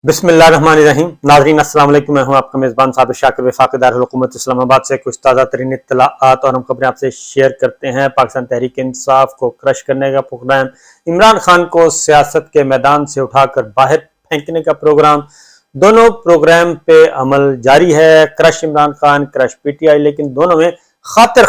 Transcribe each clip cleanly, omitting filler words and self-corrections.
बिस्मिल्लाहिर्रहमानिर्रहीम। नाज़रीन अस्सलाम वालेकुम। मैं हूं आपका मेज़बान साबिर शाकिर, वफाक़ दारुल-हुकूमत इस्लामाबाद से कुछ ताज़ा तरीन इत्तलाआत और हम खबरें आपसे शेयर करते हैं। पाकिस्तान तहरीक इंसाफ को क्रश करने का प्रोग्राम, इमरान खान को सियासत के मैदान से उठाकर बाहर फेंकने का प्रोग्राम, दोनों प्रोग्राम पे अमल जारी है। Crush Imran Khan, crush PTI, लेकिन दोनों में खातिर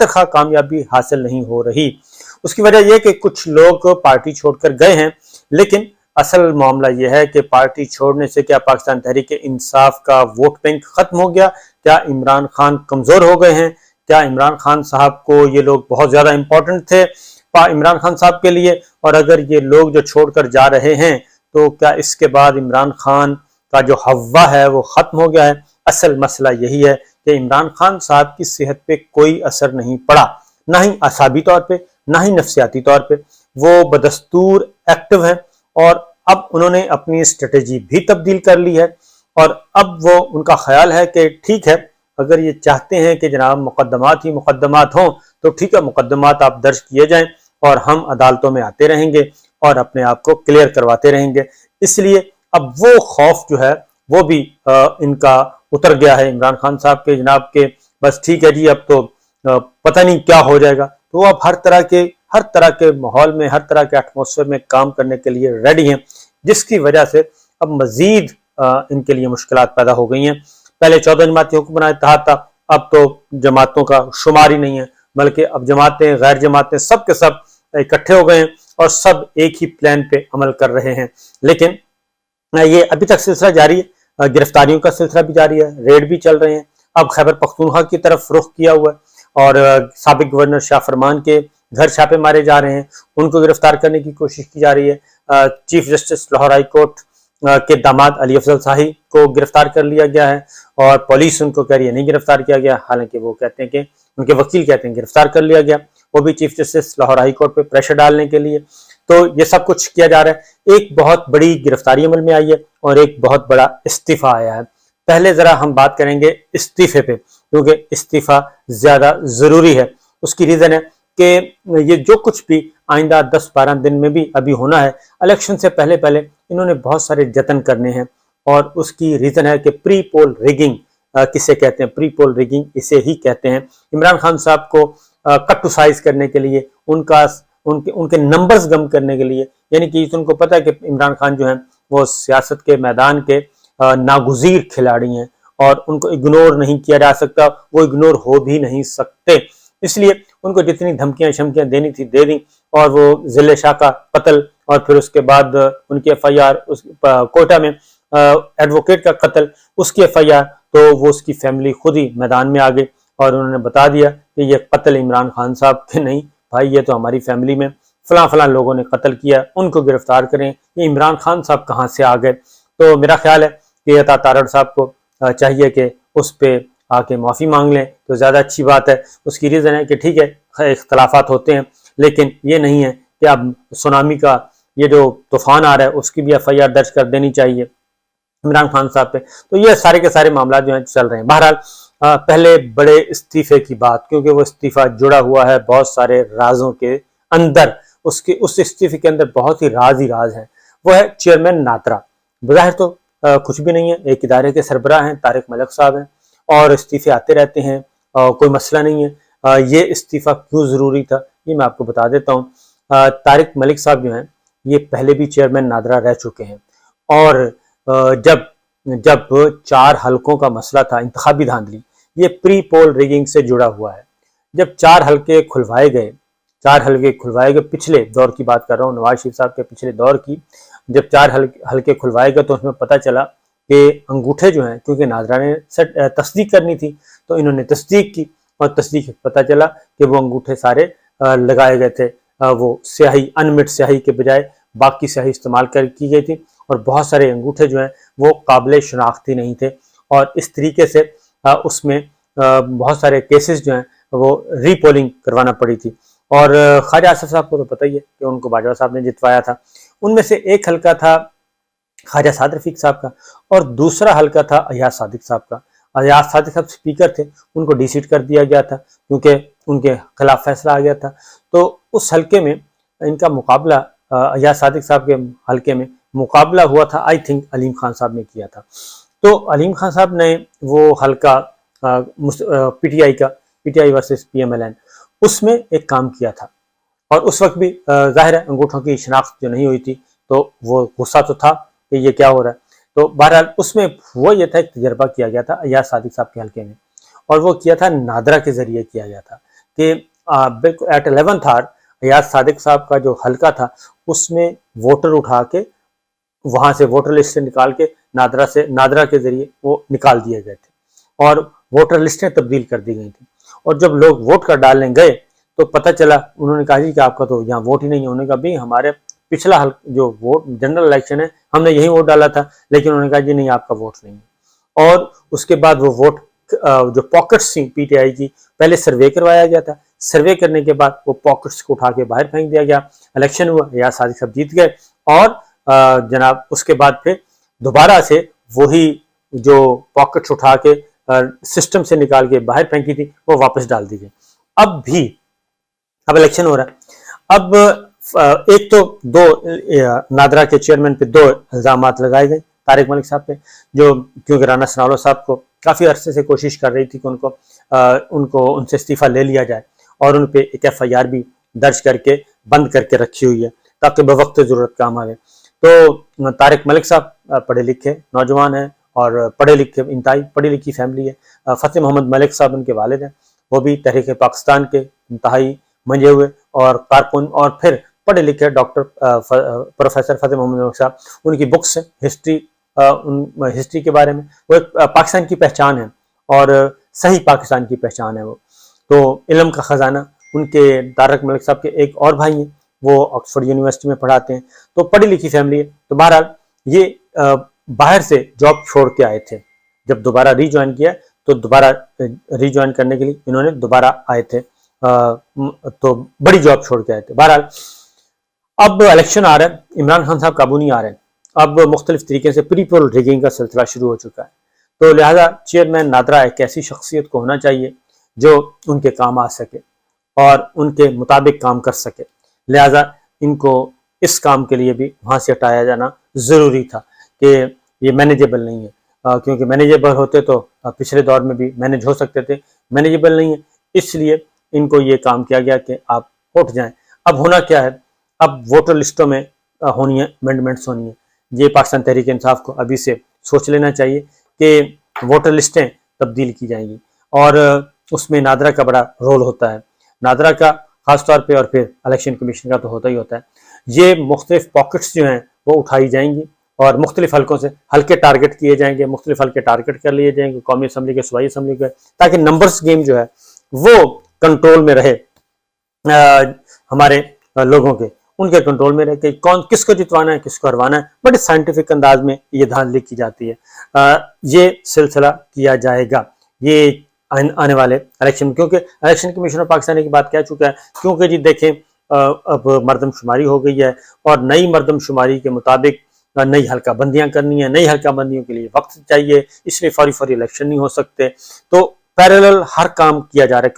खा कामयाबी हासिल नहीं हो रही। उसकी वजह यह कि कुछ लोग पार्टी छोड़कर गए हैं, लेकिन असल मामला यह है कि पार्टी छोड़ने से क्या पाकिस्तान तहरीक इंसाफ का वोट बैंक खत्म हो गया? क्या इमरान खान कमजोर हो गए हैं? क्या इमरान खान साहब को ये लोग बहुत ज्यादा इंपॉर्टेंट थे इमरान खान साहब के लिए? और अगर ये लोग जो छोड़कर जा रहे हैं तो क्या इसके बाद इमरान खान का जो हवा है वो खत्म हो गया है? असल मसला यही है कि इमरान खान साहब की सेहत पे कोई असर नहीं पड़ा, ना ही असाबी तौर पे, ना ही नफ्सियाती तौर पे। वो बदस्तूर एक्टिव है और अब उन्होंने अपनी स्ट्रेटेजी भी तब्दील कर ली है। और अब वो उनका ख्याल है कि ठीक है, अगर ये चाहते हैं कि जनाब मुकदमात ही मुकदमात हों तो ठीक है, मुकदमात आप दर्ज किए जाएं और हम अदालतों में आते रहेंगे और अपने आप को क्लियर करवाते रहेंगे। इसलिए अब वो खौफ जो है वो भी इनका उतर गया है इमरान खान साहब के, जनाब के बस ठीक है जी, अब तो पता नहीं क्या हो जाएगा। तो वो अब हर तरह के माहौल में, हर तरह के एटमॉस्फेयर में काम करने के लिए रेडी हैं, जिसकी वजह से अब मजीद इनके लिए मुश्किलात पैदा हो गई हैं। पहले 14 जमाती हुक्मरान इत्तेहाद था, अब तो जमातों का शुमार ही नहीं है, बल्कि अब जमातें, गैर जमातें सब के सब इकट्ठे हो गए हैं और सब एक ही प्लान पे अमल कर रहे हैं। लेकिन ये अभी तक सिलसिला जारी है, गिरफ्तारियों का सिलसिला भी जारी है, रेड भी चल रहे हैं। अब खैबर पख्तूनख्वा की तरफ रुख किया हुआ है और साबिक गवर्नर शाह फरमान के घर छापे मारे जा रहे हैं, उनको गिरफ्तार करने की कोशिश की जा रही है। Chief justice Lahore high court के दामाद अली अफजल शाही को गिरफ्तार कर लिया गया है और पुलिस उनको कह रही है नहीं गिरफ्तार किया गया, हालांकि वो कहते हैं कि उनके वकील कहते हैं गिरफ्तार कर लिया गया, वो भी chief justice Lahore high court पे प्रेशर डालने के लिए। तो ये सब कुछ किया जा रहा है। एक बहुत बड़ी गिरफ्तारी अमल में आई है और एक बहुत बड़ा इस्तीफा आया है। पहले जरा हम बात करेंगे इस्तीफे पे, क्योंकि इस्तीफा ज्यादा जरूरी है। उसकी रीजन है कि ये जो कुछ भी आइंदा 10-12 दिन में भी अभी होना है, इलेक्शन से पहले पहले इन्होंने बहुत सारे जतन करने हैं। और उसकी रीजन है कि प्री पोल रिगिंग किसे कहते हैं, प्री पोल रिगिंग इसे ही कहते हैं। इमरान खान साहब को कट टू साइज करने के लिए, उनके नंबर्स गम करने के लिए, यानी कि उनको पता है कि इमरान खान जो है वो सियासत के मैदान के नागुजीर खिलाड़ी हैं और उनको इग्नोर नहीं किया जा सकता, वो इग्नोर हो भी नहीं सकते। इसलिए उनको जितनी धमकियां शमकियां देनी थी दे दी। और वो जिले शाह का कत्ल और फिर उसके बाद उनकी FIR, कोटा में एडवोकेट का कत्ल, उसकी FIR, तो वो उसकी फैमिली खुद ही मैदान में आ गई और उन्होंने बता दिया कि ये कत्ल इमरान खान साहब के नहीं भाई, ये तो हमारी फैमिली में फलां लोगों ने कत्ल किया, उनको गिरफ्तार करें। ये इमरान खान साहब कहाँ से आ गए? तो मेरा ख्याल है कि अता तारड़ साहब को चाहिए कि उस पर आके माफ़ी मांग लें तो ज़्यादा अच्छी बात है। उसकी रीज़न है कि ठीक है, इख्तलाफात होते हैं, लेकिन ये नहीं है कि अब सुनामी का ये जो तूफान आ रहा है उसकी भी FIR दर्ज कर देनी चाहिए इमरान खान साहब पे। तो ये सारे के सारे मामला जो हैं चल रहे हैं। बहरहाल पहले बड़े इस्तीफे की बात, क्योंकि वो इस्तीफा जुड़ा हुआ है बहुत सारे राजों के अंदर, उस इस्तीफे के अंदर बहुत ही राज है। वो है चेयरमैन नात्रा। बज़ाहिर तो कुछ भी नहीं है, एक इदारे के सरबराह हैं, तारिक मलिक साहब हैं और इस्तीफे आते रहते हैं, कोई मसला नहीं है। ये इस्तीफा क्यों ज़रूरी था ये मैं आपको बता देता हूँ। तारिक मलिक साहब जो हैं ये पहले भी चेयरमैन नादरा रह चुके हैं और जब 4 हलकों का मसला था, इंतखाबी धांधली, ये प्री पोल रिगिंग से जुड़ा हुआ है। जब 4 हलके खुलवाए गए, पिछले दौर की बात कर रहा हूँ, नवाज शरीफ साहब के पिछले दौर की, जब 4 हलके खुलवाए गए तो उसमें पता चला कि अंगूठे जो हैं, क्योंकि नादरा ने तस्दीक करनी थी तो इन्होंने तस्दीक की और तस्दीक पता चला कि वो अंगूठे सारे लगाए गए थे, वो स्याही, अनमिट स्याही के बजाय बाकी स्याही इस्तेमाल की गई थी और बहुत सारे अंगूठे जो हैं वो काबिल शनाख्ती नहीं थे। और इस तरीके से उसमें बहुत सारे केसेस जो हैं वो रीपोलिंग करवाना पड़ी थी। और ख्वाजा आसिफ साहब को तो पता ही है कि उनको बाजवा साहब ने जितवाया था। उनमें से एक हल्का था ख्वाजा साद रफीक साहब का और दूसरा हल्का था अयाज सादिक साहब का। अयाज सादिक साहब स्पीकर थे, उनको डिसीट कर दिया गया था क्योंकि उनके खिलाफ फैसला आ गया था। तो उस हल्के में इनका मुकाबला अयाज सादिक साहब के हल्के में मुकाबला हुआ था, आई थिंक अलीम खान साहब ने किया था। तो अलीम खान साहब ने वो हल्का पीटीआई का, पीटीआई वर्सेस पीएमएलएन, उसमें एक काम किया था। और उस वक्त भी जाहिर है अंगूठों की शनाख्त जो नहीं हुई थी, तो वो गुस्सा तो था कि ये क्या हो रहा है। तो बहरहाल उसमें वो ये था, एक तजर्बा किया गया था अयाज सादिक साहब के हल्के में, और वो किया था नादरा के जरिए किया गया था कि बिल्कुल eight 11th our Ayaz Sadiq साहब का जो हल्का था उसमें वोटर उठा के वहां से वोटर लिस्ट से निकाल के नादरा के जरिए वो निकाल दिए गए थे और वोटर लिस्टें तब्दील कर दी गई थी। और जब लोग वोट कर डालने गए तो पता चला, उन्होंने कहा जी कि आपका तो यहाँ वोट ही नहीं है। उन्होंने कहा भाई हमारे पिछला जो वोट जनरल इलेक्शन है हमने यही वोट डाला था, लेकिन उन्होंने कहा जी नहीं आपका वोट नहीं है। और उसके बाद वो वोट जो पॉकेट्स थी पीटीआई की, पहले सर्वे करवाया गया था, सर्वे करने के बाद वो पॉकेट्स को उठा के बाहर फेंक दिया गया। इलेक्शन हुआ, अयाज सादिक साहब जीत गए और जनाब उसके बाद फिर दोबारा से वही जो पॉकेट्स उठा के सिस्टम से निकाल के बाहर फेंकी थी वो वापस डाल दी गई। अब इलेक्शन हो रहा है। अब एक तो दो नादरा के चेयरमैन पे 2 इल्जाम लगाए गए तारिक मलिक साहब पे, जो क्योंकि राना सनाउल्लाह साहब को काफ़ी अरसे से कोशिश कर रही थी कि उनको उनसे इस्तीफ़ा ले लिया जाए, और उन पे एक FIR भी दर्ज करके बंद करके रखी हुई है ताकि बवक्त ज़रूरत काम आए। तो तारिक मलिक साहब पढ़े लिखे नौजवान हैं और पढ़े लिखे इंतहाई पढ़ी लिखी फैमिली है। फतेह मोहम्मद मलिक साहब उनके वालिद हैं, वो भी तहरीक पाकिस्तान के इंतहाई मंजे हुए और कारकुन, और फिर पढ़े लिखे डॉक्टर प्रोफेसर फतेह मोहम्मद मलिक साहब, उनकी बुक्स हैं हिस्ट्री के बारे में, वो एक पाकिस्तान की पहचान है और सही पाकिस्तान की पहचान है वो। तो इल्म का ख़जाना उनके तारिक मलिक साहब के एक और भाई हैं, वो ऑक्सफोर्ड यूनिवर्सिटी में पढ़ाते हैं, तो पढ़ी लिखी फैमिली है। तो बहरहाल ये बाहर से जॉब छोड़ के आए थे, जब दोबारा रीज्वाइन किया तो दोबारा रीज्वाइन करने के लिए इन्होंने दोबारा आए थे, तो बड़ी जॉब छोड़ के आए थे। बहरहाल अब इलेक्शन आ रहा है, इमरान खान साहब काबू नहीं आ रहे हैं, अब मुख्तलिफ तरीके से प्री पोल रिगिंग का सिलसिला शुरू हो चुका है। तो लिहाजा चेयरमैन नादरा एक ऐसी शख्सियत को होना चाहिए जो उनके काम आ सके और उनके मुताबिक काम कर सके। लिहाजा इनको इस काम के लिए भी वहाँ से हटाया जाना ज़रूरी था कि ये मैनेजेबल नहीं है, क्योंकि मैनेजेबल होते तो पिछले दौर में भी मैनेज हो सकते थे, मैनेजेबल नहीं है, इसलिए इनको ये काम किया गया कि आप उठ जाएं। अब होना क्या है, अब वोटर लिस्टों में होनी है अमेंडमेंट्स होनी है। ये पाकिस्तान तहरीक इंसाफ को अभी से सोच लेना चाहिए कि वोटर लिस्टें तब्दील की जाएंगी और उसमें नादरा का बड़ा रोल होता है, नादरा का खास तौर पे, और फिर इलेक्शन कमीशन का तो होता ही होता है। ये मुख्तलिफ पॉकेट्स जो हैं वो उठाई जाएंगी और मुख्तलिफ हल्कों से हल्के टारगेट किए जाएंगे, मुख्तलिफ हल्के टारगेट कर लिए जाएंगे कौमी असम्बली के, सूबाई असम्बली के, ताकि नंबर्स गेम जो है वो कंट्रोल में रहे, हमारे लोगों के, उनके कंट्रोल में रहे कि कौन किसको जितवाना है, किसको हरवाना है। बड़े साइंटिफिक अंदाज में ये धांधली की जाती है। ये सिलसिला किया जाएगा ये आने वाले इलेक्शन में, क्योंकि इलेक्शन कमीशन ऑफ पाकिस्तान की बात कह चुका है, क्योंकि जी देखें अब मरदमशुमारी हो गई है और नई मरदमशुमारी के मुताबिक नई हल्का बंदियां करनी है, नई हल्का बंदियों के लिए वक्त चाहिए, इसलिए फौरी इलेक्शन नहीं हो सकते। तो पैरेलल हर काम किया जा रहा है,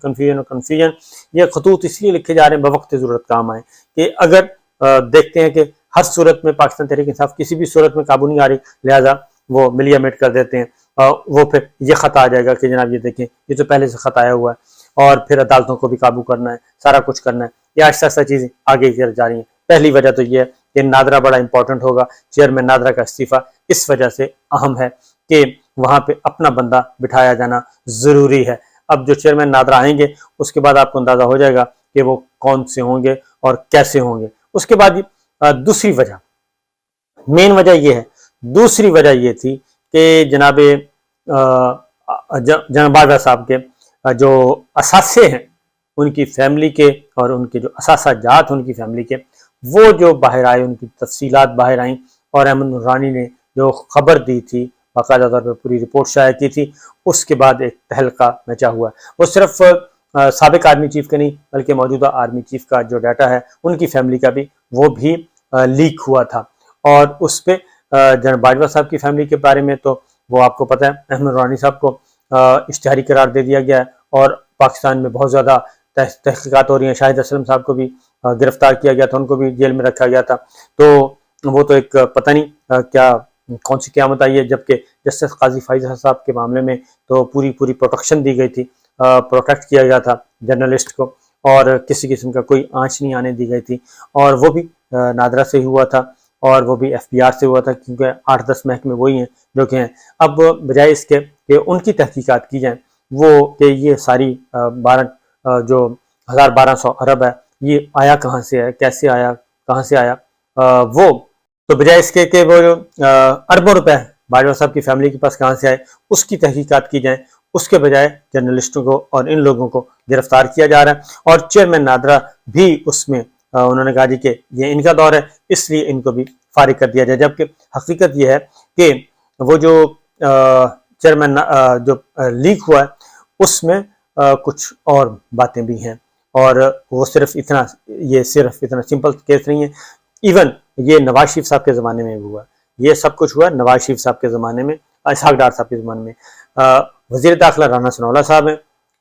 कन्फ्यूजन ये खतूत इसलिए लिखे जा रहे हैं बवक्त ज़रूरत काम आए कि अगर देखते हैं कि हर सूरत में पाकिस्तान तहरीक इंसाफ किसी भी सूरत में काबू नहीं आ रही, लिहाजा वो मिलिया मेट कर देते हैं, वो फिर ये खत आ जाएगा कि जनाब ये देखें ये तो पहले से खत आया हुआ है और फिर अदालतों को भी काबू करना है, सारा कुछ करना है। ये आहिस्ता आहिस्ता चीज़ें आगे जा रही हैं। पहली वजह तो ये है कि नादरा बड़ा इंपॉर्टेंट होगा, चेयरमैन नादरा का इस्तीफ़ा इस वजह से अहम है कि वहाँ पे अपना बंदा बिठाया जाना ज़रूरी है। अब जो चेयरमैन नादरा आएंगे उसके बाद आपको अंदाज़ा हो जाएगा कि वो कौन से होंगे और कैसे होंगे। उसके बाद दूसरी वजह, मेन वजह ये है, दूसरी वजह ये थी कि जनाब बाजवा साहब के जो असासे हैं उनकी फैमिली के और उनके जो असासा जात उनकी फैमिली के, वो जो बाहर आए, उनकी तफसीलात बाहर आई और अहमद नूरानी ने जो खबर दी थी, बाकायदा तौर पर पूरी रिपोर्ट शाया की थी, उसके बाद एक तहलका मचा हुआ। वो सिर्फ साबिक आर्मी चीफ का नहीं बल्कि मौजूदा आर्मी चीफ का जो डाटा है उनकी फैमिली का भी वो भी लीक हुआ था। और उस पर जनरल बाजवा साहब की फैमिली के बारे में तो वो आपको पता है, अहमद नूरानी साहब को इश्तिहारी करार दे दिया गया है और पाकिस्तान में बहुत ज़्यादा तहकीकात हो रही हैं। शाहिद असलम साहब को भी गिरफ्तार किया गया था, उनको भी जेल में रखा गया था। तो وہ تو ایک پتہ نہیں کیا کون سی قیامت آئی ہے، جبکہ جسٹس قاضی فائز صاحب کے معاملے میں تو پوری پروٹیکشن دی گئی تھی، پروٹیکٹ کیا گیا تھا جرنلسٹ کو، اور کسی قسم کا کوئی آنچ نہیں آنے دی گئی تھی، اور وہ بھی نادرا سے ہوا تھا، اور وہ بھی FBR سے ہوا تھا، کیونکہ 8-10 محکمے وہی ہیں جو کہ ہیں۔ اب بجائے اس کے کہ ان کی تحقیقات کی جائیں، وہ کہ یہ ساری 1200 ارب ہے، یہ آیا کہاں سے ہے، کیسے آیا، کہاں سے آیا، وہ تو بجائے اس کے کہ وہ اربوں روپے باجوہ صاحب کی فیملی کے پاس کہاں سے آئے، اس کی تحقیقات کی جائیں، اس کے بجائے جرنلسٹوں کو اور ان لوگوں کو گرفتار کیا جا رہا ہے۔ اور چیئرمین نادرا بھی اس میں انہوں نے کہا جی کہ یہ ان کا دور ہے، اس لیے ان کو بھی فارغ کر دیا جائے، جبکہ حقیقت یہ ہے کہ وہ جو چیئرمین جو لیک ہوا ہے اس میں کچھ اور باتیں بھی ہیں، اور وہ صرف اتنا سمپل کیس نہیں ہے۔ ایون یہ نواز شریف صاحب کے زمانے میں ہوا، یہ سب کچھ ہوا نواز شریف صاحب کے زمانے میں، اسحاق ڈار صاحب کے زمانے میں۔ وزیر داخلہ رانا ثناءاللہ صاحب ہیں،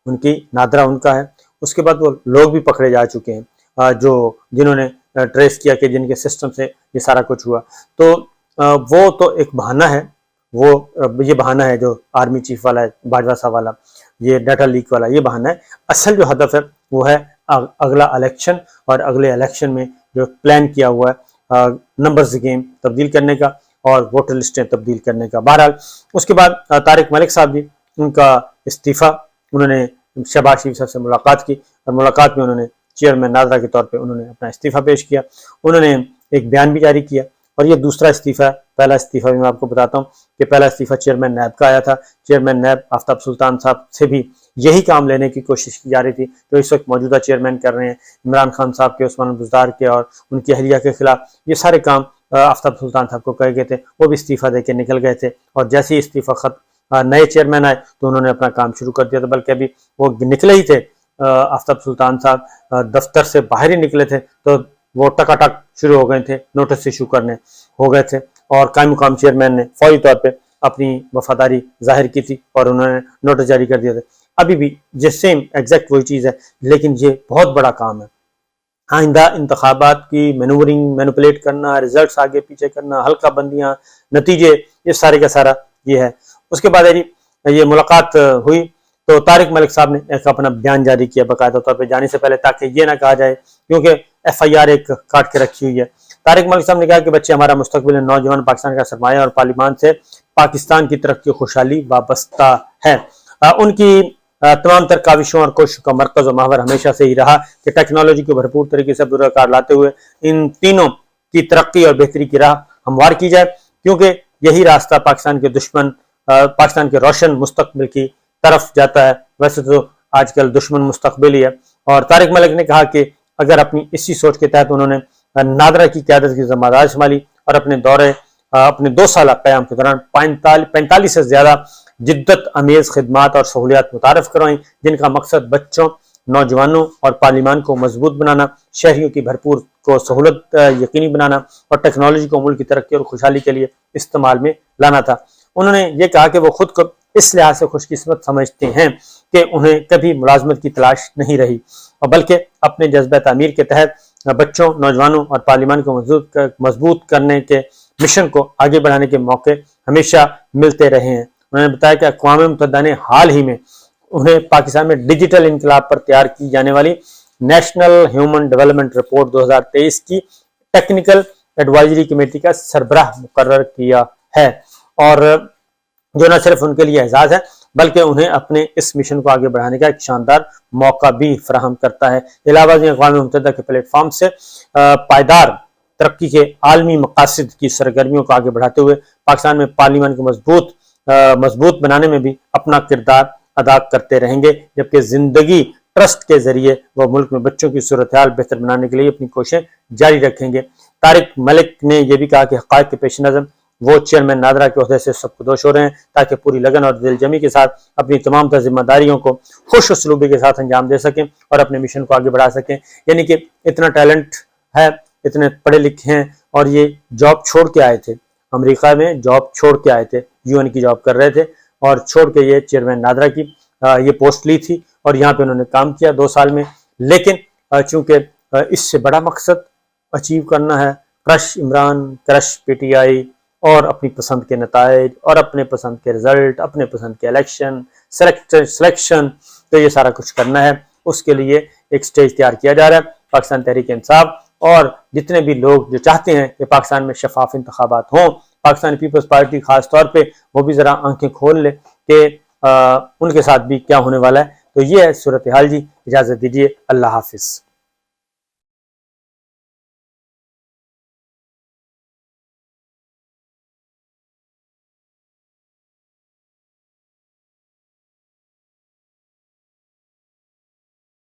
ان کی نادرا ان کا ہے، اس کے بعد وہ لوگ بھی پکڑے جا چکے ہیں جنہوں نے ٹریس کیا کہ جن کے سسٹم سے یہ سارا کچھ ہوا۔ تو وہ تو ایک بہانہ ہے، یہ بہانہ ہے جو آرمی چیف والا ہے، باجوہ صاحب والا، یہ ڈیٹا لیک والا، یہ بہانہ ہے۔ اصل جو ہدف ہے وہ ہے اگلا الیکشن، اور اگلے الیکشن میں جو پلان کیا ہوا ہے نمبرز گیم تبدیل کرنے کا اور ووٹر لسٹیں تبدیل کرنے کا۔ بہرحال اس کے بعد طارق ملک صاحب جی، ان کا استعفیٰ، انہوں نے شہباز شریف صاحب سے ملاقات کی، اور ملاقات میں انہوں نے چیئرمین نادرا کے طور پہ انہوں نے اپنا استعفیٰ پیش کیا، انہوں نے ایک بیان بھی جاری کیا، اور یہ دوسرا استعفیٰ ہے۔ پہلا استعفیٰ بھی میں آپ کو بتاتا ہوں کہ پہلا استعفیٰ چیئرمین نیب کا آیا تھا، چیئرمین نیب آفتاب سلطان صاحب سے بھی یہی کام لینے کی کوشش کی جا رہی تھی جو اس وقت موجودہ چیئرمین کر رہے ہیں، عمران خان صاحب کے، عثمان بزدار کے اور ان کی اہلیہ کے خلاف، یہ سارے کام آفتاب سلطان صاحب کو کہے گئے تھے، وہ بھی استعفیٰ دے کے نکل گئے تھے، اور جیسے ہی استعفیٰ نئے چیئرمین آئے تو انہوں نے اپنا کام شروع کر دیا تھا، بلکہ ابھی وہ نکلے ہی تھے آفتاب سلطان صاحب دفتر سے باہر ہی نکلے تھے تو وہ ٹکاٹک شروع ہو گئے تھے، نوٹس ایشو کرنے ہو گئے تھے، اور قائم مقام چیئرمین نے فوری طور پہ اپنی وفاداری ظاہر کی تھی اور انہوں نے نوٹس جاری کر دیا تھا۔ ابھی بھی سیم ایگزیکٹ وہی چیز ہے، لیکن یہ بہت بڑا کام ہے۔ آئندہ انتخابات کی مینوپولیٹ کرنا، ریزلٹس آگے پیچھے کرنا، حلقہ بندیاں، نتیجے، یہ سارے کا سارا یہ ہے۔ اس کے بعد یہ ملاقات ہوئی تو طارق ملک صاحب نے ایک اپنا بیان جاری کیا باقاعدہ طور پہ جانے سے پہلے، تاکہ یہ نہ کہا جائے، کیونکہ FIR ایک کاٹ کے رکھی ہوئی ہے۔ طارق ملک صاحب نے کہا کہ بچے ہمارا مستقبل ہے، نوجوان پاکستان کا سرمایہ، اور پارلیمان سے پاکستان کی ترقی و خوشحالی وابستہ ہے۔ ان کی تمام تر کاوشوں اور کوششوں کا مرکز و محور ہمیشہ سے ہی رہا کہ ٹیکنالوجی کو بھرپور طریقے سے بروکار لاتے ہوئے ان تینوں کی ترقی اور بہتری کی راہ ہموار کی جائے، کیونکہ یہی راستہ پاکستان کے روشن مستقبل کی طرف جاتا ہے۔ ویسے تو آج کل دشمن مستقبل ہی ہے، اور طارق ملک نے کہا کہ اگر اپنی اسی سوچ کے تحت انہوں نے نادرا کی قیادت کی ذمہ داری سنبھالی اور اپنے 2 سالہ قیام کے دوران 45 سے زیادہ جدت امیز خدمات اور سہولیات متعارف کروائیں، جن کا مقصد بچوں، نوجوانوں اور پارلیمان کو مضبوط بنانا، شہریوں کی بھرپور کو سہولت یقینی بنانا، اور ٹیکنالوجی کو ملک کی ترقی اور خوشحالی کے لیے استعمال میں لانا تھا۔ انہوں نے یہ کہا کہ وہ خود کو اس لحاظ سے خوش قسمت سمجھتے ہیں کہ انہیں کبھی ملازمت کی تلاش نہیں رہی، اور بلکہ اپنے جذبہ تعمیر کے تحت بچوں، نوجوانوں اور پارلیمان کو مضبوط کرنے کے مشن کو آگے بڑھانے کے موقع ہمیشہ ملتے رہے ہیں۔ انہوں نے بتایا کہ اقوام متحدہ نے حال ہی میں انہیں پاکستان میں ڈیجیٹل انقلاب پر تیار کی جانے والی نیشنل ہیومن ڈیولپمنٹ رپورٹ 2023 کی ٹیکنیکل ایڈوائزری کمیٹی کا سربراہ مقرر کیا ہے، اور جو نہ صرف ان کے لیے اعزاز ہے بلکہ انہیں اپنے اس مشن کو آگے بڑھانے کا ایک شاندار موقع بھی فراہم کرتا ہے۔ علاوہ ازیں اقوام متحدہ کے پلیٹ فارم سے پائیدار ترقی کے عالمی مقاصد کی سرگرمیوں کو آگے بڑھاتے ہوئے پاکستان میں پارلیمان کو مضبوط بنانے میں بھی اپنا کردار ادا کرتے رہیں گے، جبکہ زندگی ٹرسٹ کے ذریعے وہ ملک میں بچوں کی صورتحال بہتر بنانے کے لیے اپنی کوششیں جاری رکھیں گے۔ طارق ملک نے یہ بھی کہا کہ حقائق کے پیش نظر وہ چیئرمین نادرا کے عہدے سے سب کدوش ہو رہے ہیں تاکہ پوری لگن اور دل جمی کے ساتھ اپنی تمام تر ذمہ داریوں کو خوش اسلوبی کے ساتھ انجام دے سکیں اور اپنے مشن کو آگے بڑھا سکیں۔ یعنی کہ اتنا ٹیلنٹ ہے، اتنے پڑھے لکھے ہیں، اور یہ جاب چھوڑ کے آئے تھے، امریکہ میں جاب چھوڑ کے آئے تھے، UN کی جاب کر رہے تھے، اور چھوڑ کے یہ چیئرمین نادرا کی یہ پوسٹ لی تھی، اور یہاں پہ انہوں نے کام کیا 2 سال میں، لیکن چونکہ اس سے بڑا مقصد اچیو کرنا ہے، کرش عمران، کرش پی ٹی آئی، اور اپنی پسند کے نتائج اور اپنے پسند کے رزلٹ، اپنے پسند کے الیکشن سلیکشن، تو یہ سارا کچھ کرنا ہے۔ اس کے لیے ایک سٹیج تیار کیا جا رہا ہے۔ پاکستان تحریک انصاف اور جتنے بھی لوگ جو چاہتے ہیں کہ پاکستان میں شفاف انتخابات ہوں، پاکستان پیپلز پارٹی خاص طور پہ وہ بھی ذرا آنکھیں کھول لے کہ ان کے ساتھ بھی کیا ہونے والا ہے۔ تو یہ ہے صورتحال جی، اجازت دیجیے، اللہ حافظ۔